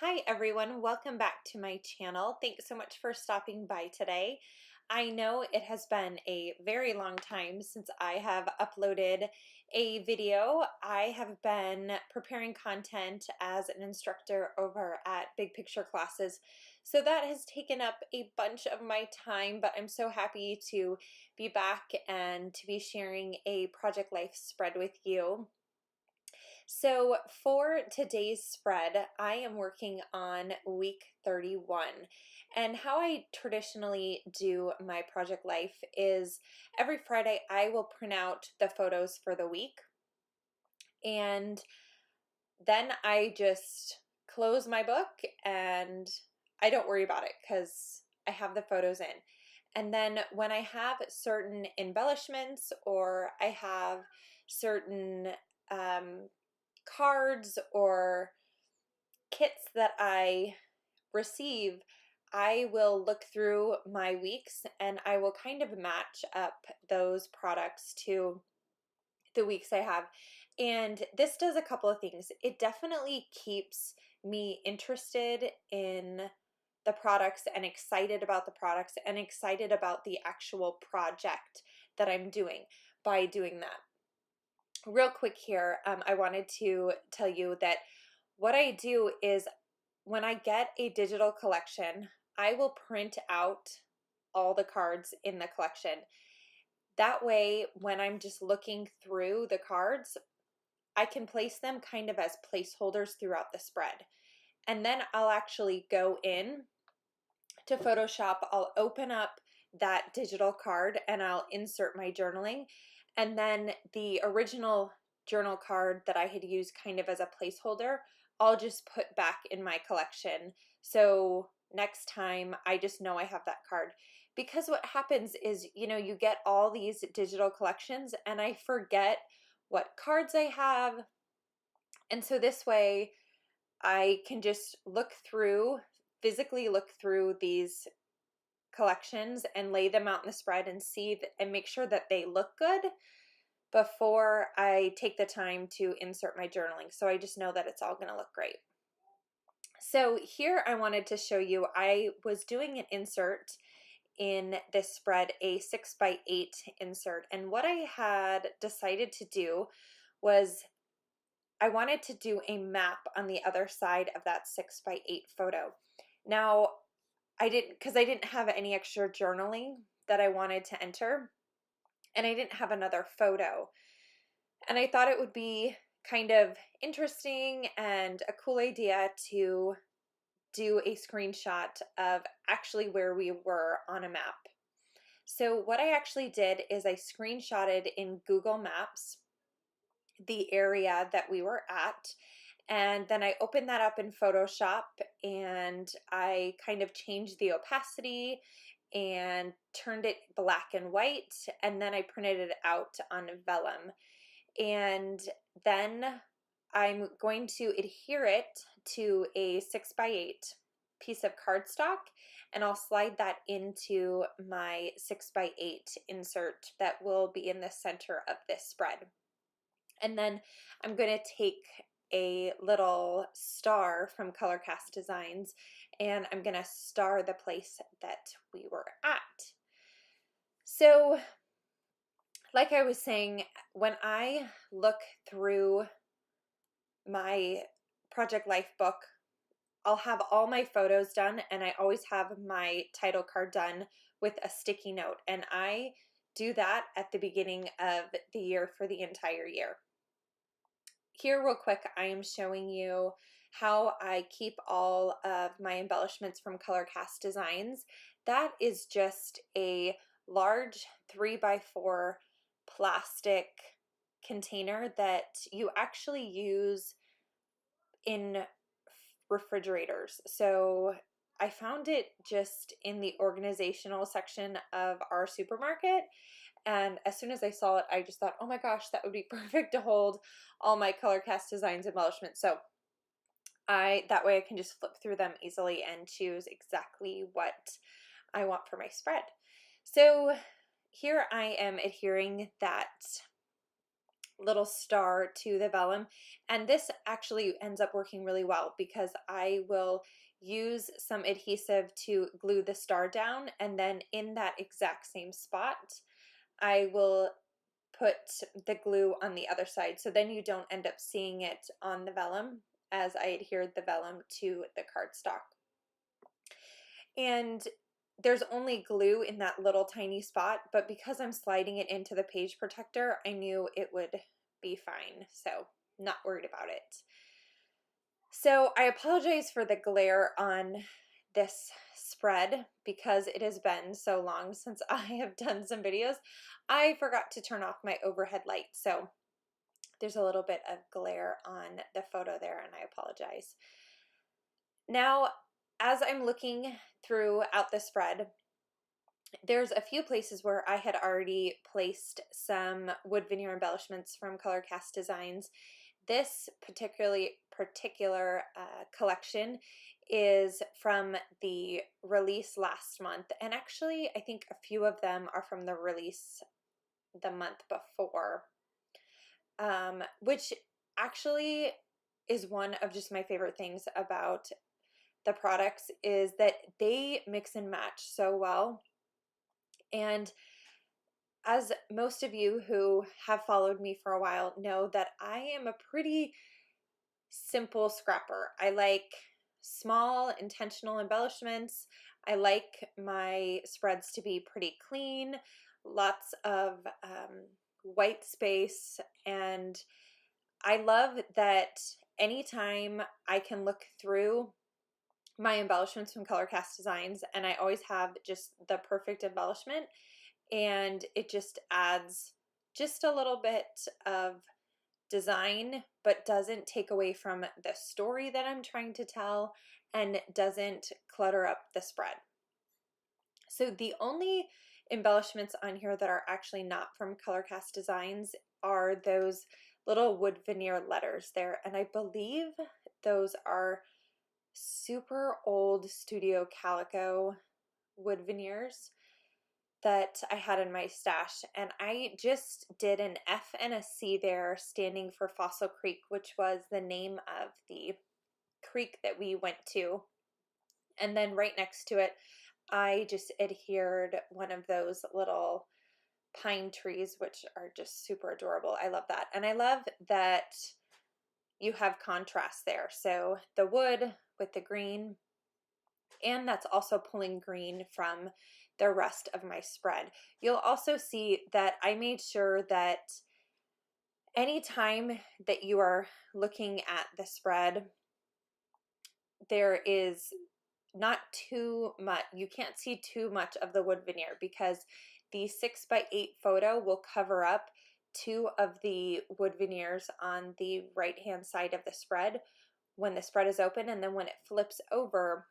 Hi everyone, welcome back to my channel. Thanks so much for stopping by today. I know it has been a very long time since I have uploaded a video. I have been preparing content as an instructor over at Big Picture Classes, so that has taken up a bunch of my time, but I'm so happy to be back and to be sharing a Project Life spread with you. So for today's spread, I am working on week 31. And how I traditionally do my project life is every Friday I will print out the photos for the week. And then I just close my book and I don't worry about it because I have the photos in. And then when I have certain embellishments or I have certain cards or kits that I receive, I will look through my weeks and I will kind of match up those products to the weeks I have. And this does a couple of things. It definitely keeps me interested in the products and excited about the products and excited about the actual project that I'm doing by doing that. Real quick here, I wanted to tell you that what I do is when I get a digital collection, I will print out all the cards in the collection. That way, when I'm just looking through the cards, I can place them kind of as placeholders throughout the spread. And then I'll actually go in to Photoshop, I'll open up that digital card and I'll insert my journaling. And then the original journal card that I had used kind of as a placeholder, I'll just put back in my collection. So next time I just know I have that card. Because what happens is, you get all these digital collections and I forget what cards I have. And so this way I can just physically look through these collections and lay them out in the spread and and make sure that they look good before I take the time to insert my journaling. So I just know that it's all going to look great. So here I wanted to show you, I was doing an insert in this spread, a 6x8 insert. And what I had decided to do was I wanted to do a map on the other side of that 6x8 photo. Now, because I didn't have any extra journaling that I wanted to enter, and I didn't have another photo. And I thought it would be kind of interesting and a cool idea to do a screenshot of actually where we were on a map. So what I actually did is I screenshotted in Google Maps the area that we were at, and then I opened that up in Photoshop and I kind of changed the opacity and turned it black and white, and then I printed it out on vellum. And then I'm going to adhere it to a 6x8 piece of cardstock, and I'll slide that into my 6x8 insert that will be in the center of this spread. And then I'm going to take a little star from ColorCast Designs and I'm going to star the place that we were at. So, like I was saying, when I look through my Project Life book, I'll have all my photos done and I always have my title card done with a sticky note. And I do that at the beginning of the year for the entire year. Here real quick, I am showing you how I keep all of my embellishments from ColorCast Designs. That is just a large 3x4 plastic container that you actually use in refrigerators. So I found it just in the organizational section of our supermarket. And as soon as I saw it, I just thought, oh my gosh, that would be perfect to hold all my ColorCast Designs embellishments. So that way I can just flip through them easily and choose exactly what I want for my spread. So here I am adhering that little star to the vellum. And this actually ends up working really well because I will use some adhesive to glue the star down, and then in that exact same spot I will put the glue on the other side, so then you don't end up seeing it on the vellum as I adhered the vellum to the cardstock. And there's only glue in that little tiny spot, but because I'm sliding it into the page protector, I knew it would be fine, so not worried about it. So I apologize for the glare on this spread because it has been so long since I have done some videos. I forgot to turn off my overhead light, so there's a little bit of glare on the photo there, and I apologize. Now, as I'm looking throughout the spread, there's a few places where I had already placed some wood veneer embellishments from Color Cast Designs. This particular collection is from the release last month, and actually I think a few of them are from the release the month before, which actually is one of just my favorite things about the products, is that they mix and match so well. And as most of you who have followed me for a while know, that I am a pretty simple scrapper. I like small intentional embellishments. I like my spreads to be pretty clean, lots of white space, and I love that anytime I can look through my embellishments from Color Cast Designs, and I always have just the perfect embellishment, and it just adds just a little bit of design, but doesn't take away from the story that I'm trying to tell and doesn't clutter up the spread. So the only embellishments on here that are actually not from Color Cast Designs are those little wood veneer letters there, and I believe those are super old Studio Calico wood veneers that I had in my stash, and I just did an F and a C there, standing for Fossil Creek, which was the name of the creek that we went to. And then right next to it, I just adhered one of those little pine trees, which are just super adorable. I love that. And I love that you have contrast there. So the wood with the green, and that's also pulling green from the rest of my spread. You'll also see that I made sure that anytime that you are looking at the spread, there is not too much, you can't see too much of the wood veneer, because the 6x8 photo will cover up two of the wood veneers on the right hand side of the spread when the spread is open, and then when it flips over,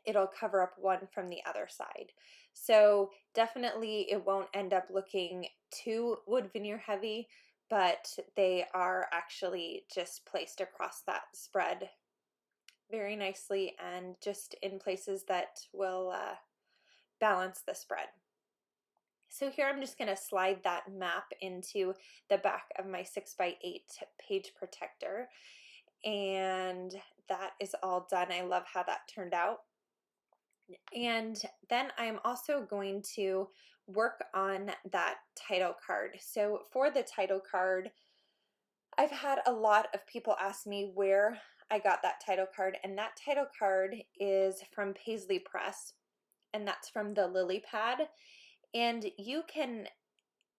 it'll cover up one from the other side. So definitely it won't end up looking too wood veneer heavy, but they are actually just placed across that spread very nicely and just in places that will balance the spread. So here I'm just going to slide that map into the back of my 6x8 page protector, and that is all done. I love how that turned out. And then I'm also going to work on that title card. So for the title card, I've had a lot of people ask me where I got that title card, and that title card is from Paisley Press, and that's from the Lily Pad. And you can,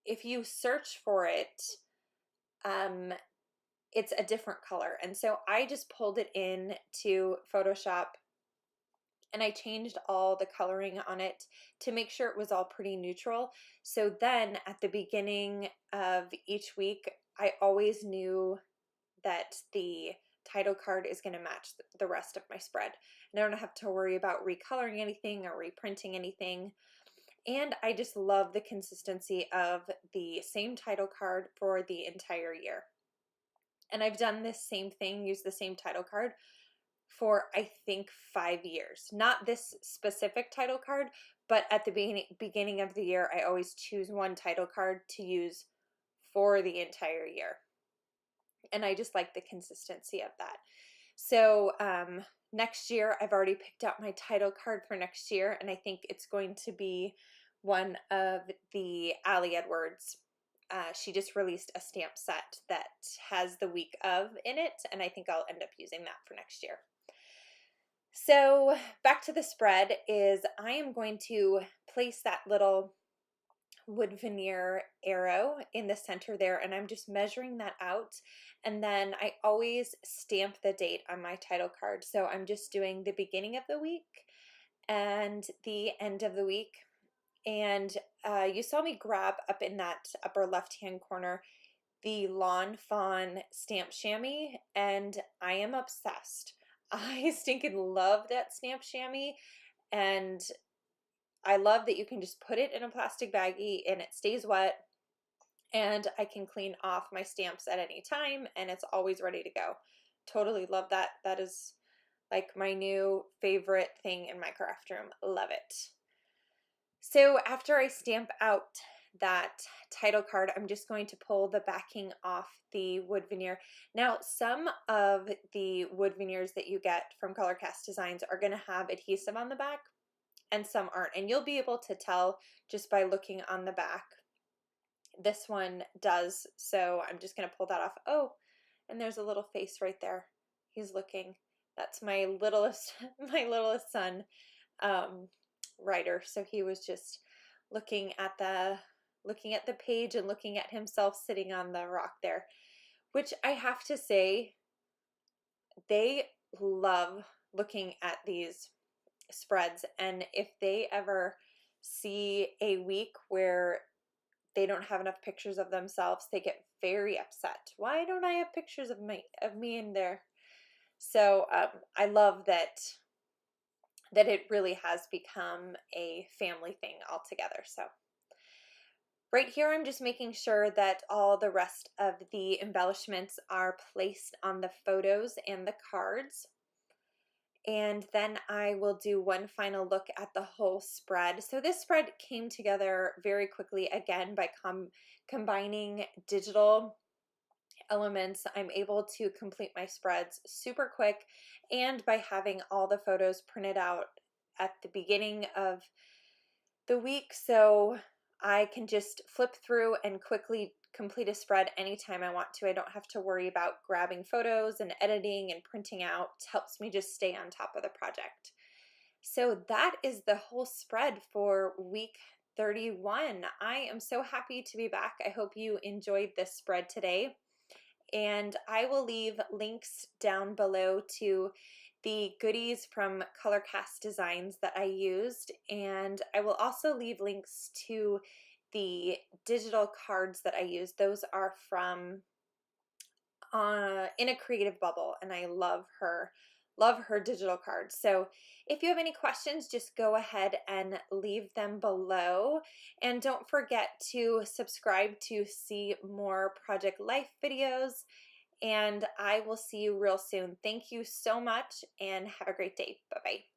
if you search for it, it's a different color. And so I just pulled it in to Photoshop, and I changed all the coloring on it to make sure it was all pretty neutral. So then at the beginning of each week, I always knew that the title card is going to match the rest of my spread. And I don't have to worry about recoloring anything or reprinting anything. And I just love the consistency of the same title card for the entire year. And I've done this same thing, used the same title card for I think 5 years. Not this specific title card, but at the beginning of the year, I always choose one title card to use for the entire year. And I just like the consistency of that. So next year, I've already picked out my title card for next year, and I think it's going to be one of the Allie Edwards. She just released a stamp set that has the week of in it, and I think I'll end up using that for next year. So back to the spread is I am going to place that little wood veneer arrow in the center there, and I'm just measuring that out, and then I always stamp the date on my title card. So I'm just doing the beginning of the week and the end of the week. And you saw me grab up in that upper left hand corner the Lawn Fawn stamp chamois, and I am obsessed. I stinking love that stamp chamois, and I love that you can just put it in a plastic baggie and it stays wet, and I can clean off my stamps at any time and it's always ready to go. Totally love that. That is like my new favorite thing in my craft room. Love it. So after I stamp out that title card, I'm just going to pull the backing off the wood veneer. Now, some of the wood veneers that you get from Color Cast Designs are going to have adhesive on the back, and some aren't, and you'll be able to tell just by looking on the back. This one does, so I'm just going to pull that off. Oh, and there's a little face right there. He's looking. That's my littlest son, writer. So he was just looking at the page and looking at himself sitting on the rock there, which I have to say, they love looking at these spreads, and if they ever see a week where they don't have enough pictures of themselves, they get very upset. Why don't I have pictures of me in there? So I love that it really has become a family thing altogether. So right here, I'm just making sure that all the rest of the embellishments are placed on the photos and the cards. And then I will do one final look at the whole spread. So this spread came together very quickly, again, by combining digital elements. I'm able to complete my spreads super quick, and by having all the photos printed out at the beginning of the week, so I can just flip through and quickly complete a spread anytime I want to. I don't have to worry about grabbing photos and editing and printing out. It helps me just stay on top of the project. So that is the whole spread for week 31. I am so happy to be back. I hope you enjoyed this spread today. And I will leave links down below to the goodies from Color Cast Designs that I used, and I will also leave links to the digital cards that I used. Those are from In a Creative Bubble, and I love her digital cards. So if you have any questions, just go ahead and leave them below, and don't forget to subscribe to see more Project Life videos, and I will see you real soon. Thank you so much and have a great day. Bye-bye.